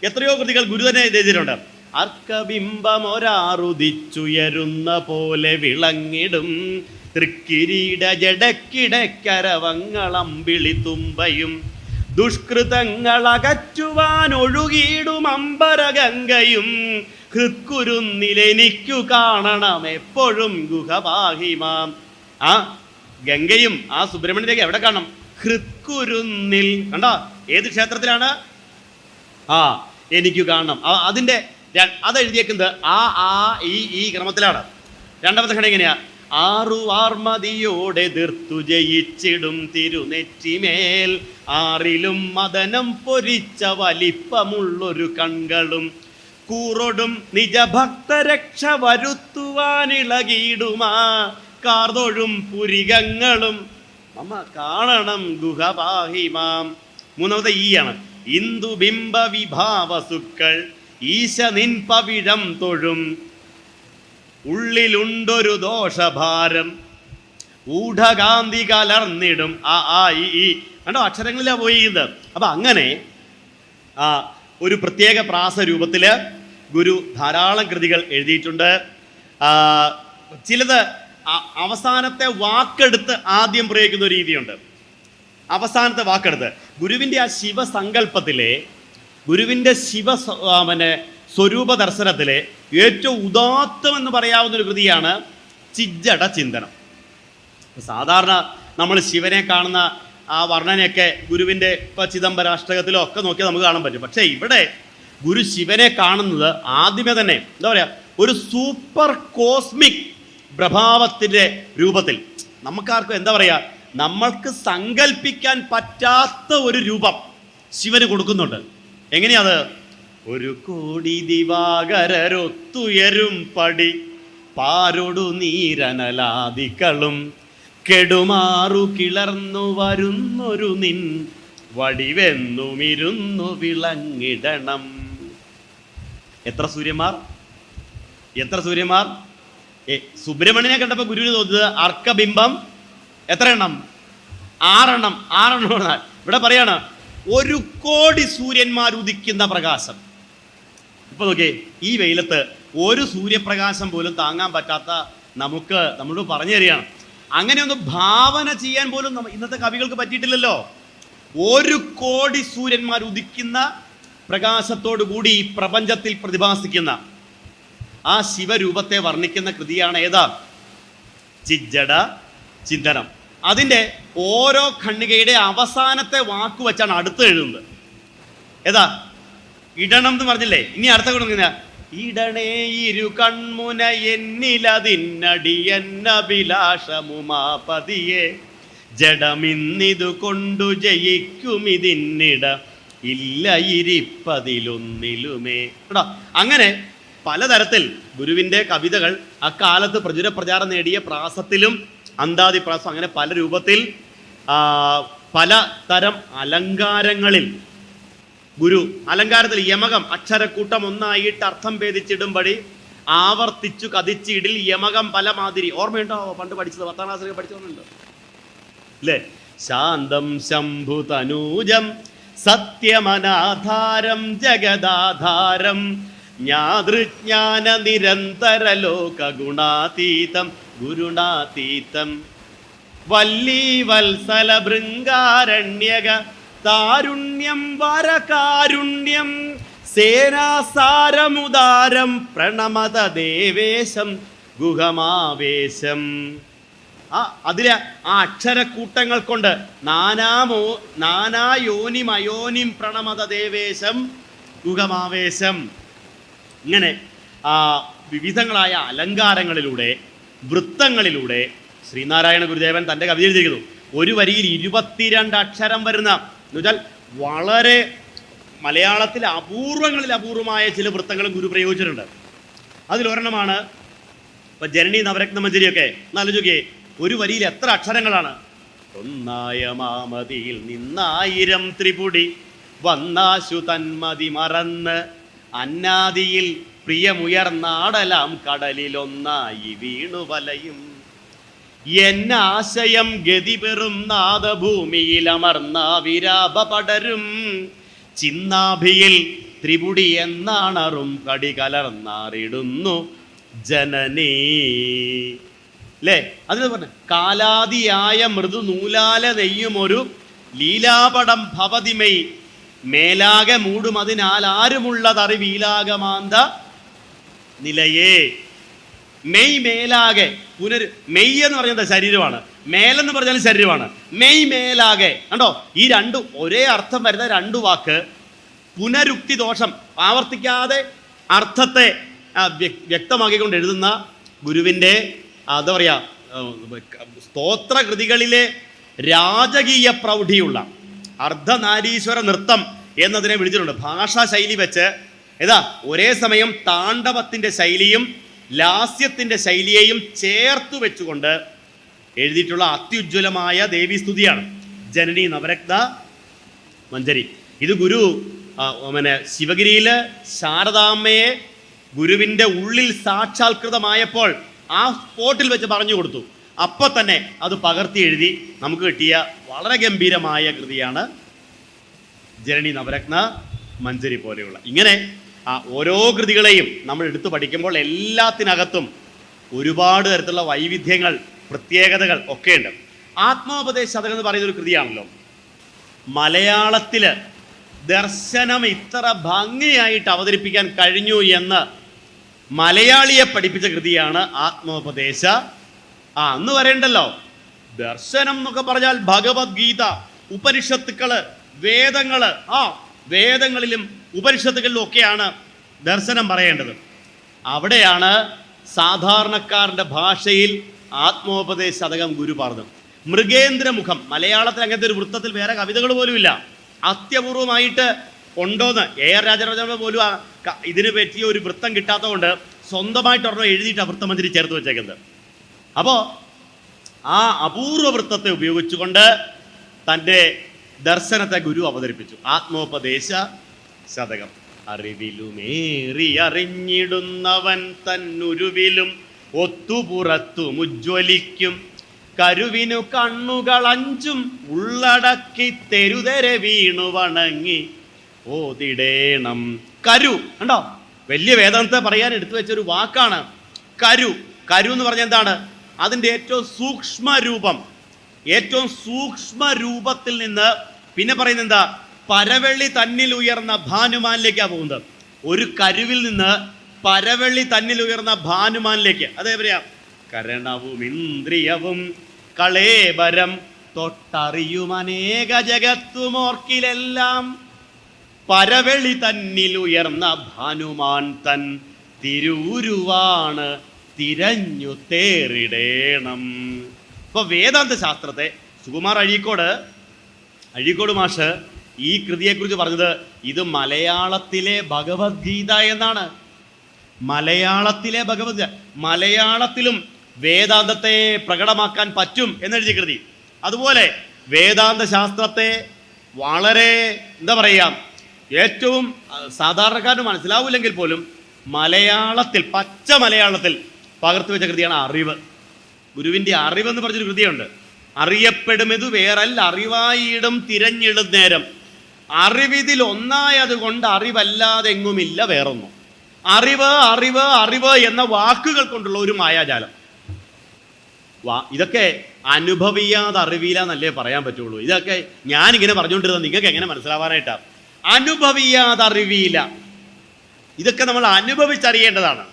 എത്രയോ കൃതികൾ ഗുരു തന്നെ എഴുതിയിട്ടുണ്ട്. അർക്കബിംബമൊരാറുദിച്ചുയരുന്ന പോലെ വിളങ്ങിടും തൃക്കിരീട ജടക്കിടക്കരവങ്ങളമ്പിളി തുമ്പയും ദുഷ്കൃതങ്ങളകറ്റുവാൻ ഒഴുകിയിടും അമ്പരഗംഗയും ഹൃത്കുരുന്നിലെനിക്കു കാണണം എപ്പോഴും ഗുഹപാഹിമാം. ആ ഗംഗയും ആ സുബ്രഹ്മണ്യരേഖ എവിടെ കാണണം? ഹൃത്കുരുന്നിൽ. കണ്ടോ? ഏത് ക്ഷേത്രത്തിലാണ്? എനിക്ക് കാണണം. അതിൻ്റെ അതെഴുതിയേക്കുന്നത് ഈ ക്രമത്തിലാണ്. രണ്ടാമത്തെ ഘടന എങ്ങനെയാ? ആറുവാർമതിയോടെ തീർത്തു ജയിച്ചിടും തിരുനെറ്റിമേൽ ആറിലും മദനം പൊരിച്ച വലിപ്പമുള്ളൊരു കൺകളും കൂറൊടും നിജഭക്തരക്ഷ വരുത്തുവാനിളകിയിടുമാ കാർതൊഴും പുരികങ്ങളും മമ കാണണം ഗുഹപാഹിമാം. മൂന്നാമത്തെ ആണ്. ഇന്ദുബിംബ വിഭാവസുക്കൾ ഈശ നിൻ പവിഴം തൊഴും ഉള്ളിലുണ്ടൊരു ദോഷഭാരം ഊഢകാന്തി കലർന്നിടും. ഈ കണ്ടോ? അക്ഷരങ്ങളിലാ പോയത്. അപ്പം അങ്ങനെ ഒരു പ്രത്യേക പ്രാസ രൂപത്തിൽ ഗുരു ധാരാളം കൃതികൾ എഴുതിയിട്ടുണ്ട്. ചിലത് അവസാനത്തെ വാക്കെടുത്ത് ആദ്യം പ്രയോഗിക്കുന്ന ഒരു രീതിയുണ്ട്. അവസാനത്തെ വാക്കെടുത്ത് ഗുരുവിൻ്റെ ആ ശിവസങ്കല്പത്തിലെ ഗുരുവിൻ്റെ സ്വരൂപ ദർശനത്തിലെ ഏറ്റവും ഉദാത്തം എന്ന് പറയാവുന്ന ഒരു കൃതിയാണ് ചിജ്ജട ചിന്തനം. സാധാരണ നമ്മൾ ശിവനെ കാണുന്ന ആ വർണ്ണനയൊക്കെ ഗുരുവിൻ്റെ ഇപ്പോൾ ചിദംബരാഷ്ടകത്തിലോ ഒക്കെ നോക്കിയാൽ നമുക്ക് കാണാൻ പറ്റും. പക്ഷേ ഇവിടെ ഗുരു ശിവനെ കാണുന്നത് ആദ്യമേ തന്നെ എന്താ പറയുക, ഒരു സൂപ്പർ കോസ്മിക് പ്രഭാവത്തിൻ്റെ രൂപത്തിൽ. നമുക്കാർക്കും എന്താ പറയുക, നമ്മൾക്ക് സങ്കല്പിക്കാൻ പറ്റാത്ത ഒരു രൂപം ശിവന് കൊടുക്കുന്നുണ്ട്. എങ്ങനെയാത്? ഒരു കോടി ദിവാകരൊത്തുയരും പടി പാരൊടു നീരനലാദികളും കെടുമാറു കിളർന്നു വരുന്നൊരു നിൻ വടിവെന്നുമിരുന്നു വിളങ്ങിടണം. എത്ര സൂര്യന്മാർ! സുബ്രഹ്മണ്യനെ കണ്ടപ്പോൾ ഗുരുവിന് തോന്നുന്നത് അർക്കബിംബം എത്ര എണ്ണം? 6 എണ്ണം. ഇവിടെ പറയാണ് 1 കോടി സൂര്യന്മാർ ഉദിക്കുന്ന പ്രകാശം. ഇപ്പൊ നോക്കിയേ, ഈ വെയിലത്ത് ഒരു സൂര്യപ്രകാശം പോലും താങ്ങാൻ പറ്റാത്ത നമ്മളോട് പറഞ്ഞു തരികയാണ്. അങ്ങനെ ഒന്ന് ഭാവന ചെയ്യാൻ പോലും ഇന്നത്തെ കവികൾക്ക് പറ്റിയിട്ടില്ലല്ലോ. 1 കോടി സൂര്യന്മാർ ഉദിക്കുന്ന പ്രകാശത്തോടു കൂടി ഈ പ്രപഞ്ചത്തിൽ പ്രതിഭാസിക്കുന്ന ആ ശിവരൂപത്തെ വർണ്ണിക്കുന്ന കൃതിയാണ് ഏതാ? ചിജ്ജട ചിന്തനം. അതിൻ്റെ ഓരോ ഖണ്ഡികയുടെ അവസാനത്തെ വാക്ക് വെച്ചാണ് അടുത്ത് എഴുതുന്നത്. ഏതാ? ഇടണം എന്ന് പറഞ്ഞില്ലേ? ഇനി അടുത്ത കൊടുക്കുന്ന ഇടണേ ഇരു കൺമുന എന്നിലതിന്നടിയന്നഭിലാഷമുമാപതിയെ ജഡമിന്നിതു കൊണ്ടു ജയിക്കുമിതിന്നിട ഇല്ല ഇരിപ്പതിലൊന്നിലുമേ. കേട്ടോ, അങ്ങനെ പലതരത്തിൽ ഗുരുവിൻ്റെ കവിതകൾ അക്കാലത്ത് പ്രചാരം നേടിയ പ്രാസത്തിലും അന്താതി പ്രാസം, അങ്ങനെ പല രൂപത്തിൽ പല തരം അലങ്കാരങ്ങളിൽ ഗുരു അലങ്കാരത്തിൽ യമകം അക്ഷരക്കൂട്ടം ഒന്നായിട്ട് അർത്ഥം ഭേദിച്ചിടുമ്പടി ആവർത്തിച്ചു കതിച്ചിടിൽ യമകം പല മാതിരി. ഓർമ്മയുണ്ടോ? പണ്ട് പഠിച്ചത് 10ാം ക്ലാസ്സിലൊക്കെ പഠിച്ചോന്നുണ്ടോ അല്ലേ? ശാന്തം ശംഭു തനൂജം സത്യമനാധാരം ജഗദാധാരം ജ്ഞാതൃജ്ഞാന നിരന്തര ലോക ഗുണാതീതം ഗുരുണാതീതം വല്ലീ വത്സല ഭൃംഗാരണ്യക താരുണ്യം വരകാരുണ്യം സേനാസാരമുദാരം പ്രണമത ദേവേശം ഗുഹമാവേശം. അതിലെ ആ അക്ഷരക്കൂട്ടങ്ങൾ കൊണ്ട് നാനായോനിമയോനിം പ്രണമത ദേവേശം ഗുഹമാവേശം. ഇങ്ങനെ വിവിധങ്ങളായ അലങ്കാരങ്ങളിലൂടെ വൃത്തങ്ങളിലൂടെ ശ്രീനാരായണ ഗുരുദേവൻ തൻ്റെ കവിത എഴുതിയിരിക്കുന്നു. ഒരു വരിയിൽ 22 അക്ഷരം വരുന്ന എന്ന് വെച്ചാൽ വളരെ മലയാളത്തിൽ അപൂർവങ്ങളിൽ അപൂർവമായ ചില വൃത്തങ്ങളും ഗുരു പ്രയോഗിച്ചിട്ടുണ്ട്. അതിലൊരെണ്ണമാണ് ഇപ്പം ജനനി നവരത്നമഞ്ജരിയൊക്കെ. എന്നാലോചിക്കേ, ഒരു വരിയിൽ എത്ര അക്ഷരങ്ങളാണ്? ഒന്നായ മാമതിയിൽ 1000 ത്രിപുടി വന്നാശു തന്മതി മറന്ന് അന്നാദിയിൽ പ്രിയമുയർന്നാടലാം കടലിലൊന്നായി വീണു വലയും എന്നാശയം ഗതിപെറും നാദഭൂമിയിൽ അമർന്ന വിരാപ പടരും ചിന്നാഭിയിൽ ത്രിപുടി എന്നാണറും കടി കലർന്നാറിടുന്നു ജനനീ. അല്ലേ? അതിന് പറഞ്ഞ കാലാദിയായ മൃദു നൂലാല നെയ്യുമൊരു ലീലാപടം ഭവതിമൈ മേലാകെ മൂടും അതിനാൽ ആരുമുള്ളതറിവീലാകമാന്ത നിലയേ. മെയ് മേലാകെ മെയ് എന്ന് പറയുന്നത് ശരീരമാണ്, മേലെന്ന് പറഞ്ഞാൽ ശരീരമാണ്. മെയ് മേലാകെ കണ്ടോ, ഈ രണ്ടു ഒരേ അർത്ഥം വരുന്ന രണ്ടു വാക്ക് പുനരുക്തി ദോഷം ആവർത്തിക്കാതെ അർത്ഥത്തെ വ്യക്തമാക്കിക്കൊണ്ട് എഴുതുന്ന ഗുരുവിൻ്റെ എന്താ പറയുക സ്തോത്രകൃതികളിലെ രാജകീയ പ്രൗഢിയുള്ള അർദ്ധനാരീശ്വര നൃത്തം എന്നതിനെ വിളിച്ചിട്ടുണ്ട്. ഭാഷാ ശൈലി വെച്ച് ഒരേ സമയം താണ്ഡവത്തിൻ്റെ ശൈലിയും ലാസ്യത്തിൻ്റെ ശൈലിയെയും ചേർത്ത് വെച്ചുകൊണ്ട് എഴുതിയിട്ടുള്ള അത്യുജ്വലമായ ദേവീസ്തുതിയാണ് ജനനി നവരത്ന മഞ്ജരി. ഇത് ഗുരു ശിവഗിരിയിൽ ശാരദാമ്മയെ ഗുരുവിൻ്റെ ഉള്ളിൽ സാക്ഷാത്കൃതമായപ്പോൾ ആ സ്പോട്ടിൽ വെച്ച് പറഞ്ഞു കൊടുത്തു. അപ്പം തന്നെ അത് പകർത്തി എഴുതി നമുക്ക് കിട്ടിയ വളരെ ഗംഭീരമായ കൃതിയാണ് ജനനി നവരത്ന മഞ്ജരി പോലെയുള്ള. ഇങ്ങനെ ഓരോ കൃതികളെയും നമ്മൾ എടുത്തു പഠിക്കുമ്പോൾ എല്ലാത്തിനകത്തും ഒരുപാട് തരത്തിലുള്ള വൈവിധ്യങ്ങൾ, പ്രത്യേകതകൾ ഒക്കെയുണ്ട്. ആത്മോപദേശ ശതകം എന്ന് പറയുന്ന ഒരു കൃതിയാണല്ലോ. മലയാളത്തിൽ ദർശനം ഇത്ര ഭംഗിയായിട്ട് അവതരിപ്പിക്കാൻ കഴിഞ്ഞു എന്ന് മലയാളിയെ പഠിപ്പിച്ച കൃതിയാണ് ആത്മോപദേശ. അന്ന് വരേണ്ടല്ലോ. ദർശനം എന്നൊക്കെ പറഞ്ഞാൽ ഭഗവത്ഗീത, ഉപനിഷത്തുക്കള്, വേദങ്ങള്, വേദങ്ങളിലും ഉപനിഷത്തുകളിലും ഒക്കെയാണ് ദർശനം പറയേണ്ടത്. അവിടെയാണ് സാധാരണക്കാരൻ്റെ ഭാഷയിൽ ആത്മോപദേശ ശതകം ഗുരു പറഞ്ഞു. മൃഗേന്ദ്രമുഖം, മലയാളത്തിൽ അങ്ങനത്തെ ഒരു വൃത്തത്തിൽ വേറെ കവിതകൾ പോലുമില്ല. അത്യപൂർവമായിട്ട് ഉണ്ടോന്ന് AR രാജരാജ പോലും ഇതിന് പറ്റിയ ഒരു വൃത്തം കിട്ടാത്തതുകൊണ്ട് സ്വന്തമായിട്ട് ഒരെണ്ണം എഴുതിയിട്ട് വൃത്തമഞ്ജരി ചേർത്ത് വെച്ചേക്കുന്നത്. അപ്പോൾ ആ അപൂർവ വൃത്തത്തെ ഉപയോഗിച്ചുകൊണ്ട് തൻ്റെ ദർശനത്തെ ഗുരു അവതരിപ്പിച്ചു. ആത്മോപദേശ ശതകം. അറിവിലുമേറി അറിഞ്ഞിടുന്നവൻ തന്നുരുവിലും ഒത്തുപുറത്തും ഉജ്ജ്വലിക്കും കരുവിനു കണ്ണുകൾ അഞ്ചും ഉള്ളടക്കി തെരുതെരെ വീണു വണങ്ങി ഓതിടേണം. കരു കണ്ടോ, വലിയ വേദാന്തത്തെ പറയാൻ എടുത്തു വെച്ചൊരു വാക്കാണ് കരു. കരു എന്ന് പറഞ്ഞാൽ എന്താണ്? അതിൻ്റെ ഏറ്റവും സൂക്ഷ്മ രൂപത്തിൽ നിന്ന് പിന്നെ പറയുന്നത് എന്താ? പരവെള്ളി തന്നിൽ ഉയർന്ന ഭാനുമാനിലേക്കാണ് പോകുന്നത്. ഒരു കരുവിൽ നിന്ന് പരവെള്ളി തന്നിൽ ഉയർന്ന ഭാനുമാനിലേക്ക്. അതേപോലെയാ കരണവും ഇന്ദ്രിയവും കളേബരം തൊട്ടറിയും അനേക ജഗത്തുമോർക്കിലെല്ലാം പരവെളി തന്നിൽ ഉയർന്ന ഭാനുമാൻ തൻ തിരൂരുവാണ് തിരഞ്ഞു തേറിടേണം. ഇപ്പൊ വേദാന്ത ശാസ്ത്രത്തെ സുകുമാർ അഴീക്കോട് മാഷ് ഈ കൃതിയെക്കുറിച്ച് പറഞ്ഞത് ഇത് മലയാളത്തിലെ ഭഗവത്ഗീത എന്നാണ്. മലയാളത്തിലെ ഭഗവത്ഗീത, മലയാളത്തിലും വേദാന്തത്തെ പ്രകടമാക്കാൻ പറ്റും എന്നെഴുതിയ കൃതി. അതുപോലെ വേദാന്ത ശാസ്ത്രത്തെ വളരെ എന്താ പറയുക, ഏറ്റവും സാധാരണക്കാരന് മനസ്സിലാവില്ലെങ്കിൽ പോലും മലയാളത്തിൽ, പച്ച മലയാളത്തിൽ പകർത്തു വെച്ച കൃതിയാണ് അറിവ്. ഗുരുവിൻ്റെ അറിവെന്ന് പറഞ്ഞൊരു കൃതിയുണ്ട്. അറിയപ്പെടുമെതു വേറല്ല അറിവായിടും തിരഞ്ഞിടും നേരം, അറിവിതിൽ ഒന്നായത് കൊണ്ട് അറിവല്ലാതെങ്ങുമില്ല വേറൊന്നും. അറിവ് അറിവ് അറിവ് എന്ന വാക്കുകൾ കൊണ്ടുള്ള ഒരു മായാജാലം. ഇതൊക്കെ അനുഭവിയാതെ അറിവില്ല എന്നല്ലേ പറയാൻ പറ്റുള്ളൂ. ഇതൊക്കെ ഞാനിങ്ങനെ പറഞ്ഞുകൊണ്ടിരുന്നത് നിങ്ങൾക്ക് എങ്ങനെ മനസ്സിലാവാനായിട്ടാണ്? അനുഭവിയാതെ അറിവില്ല, ഇതൊക്കെ നമ്മൾ അനുഭവിച്ചറിയേണ്ടതാണ്.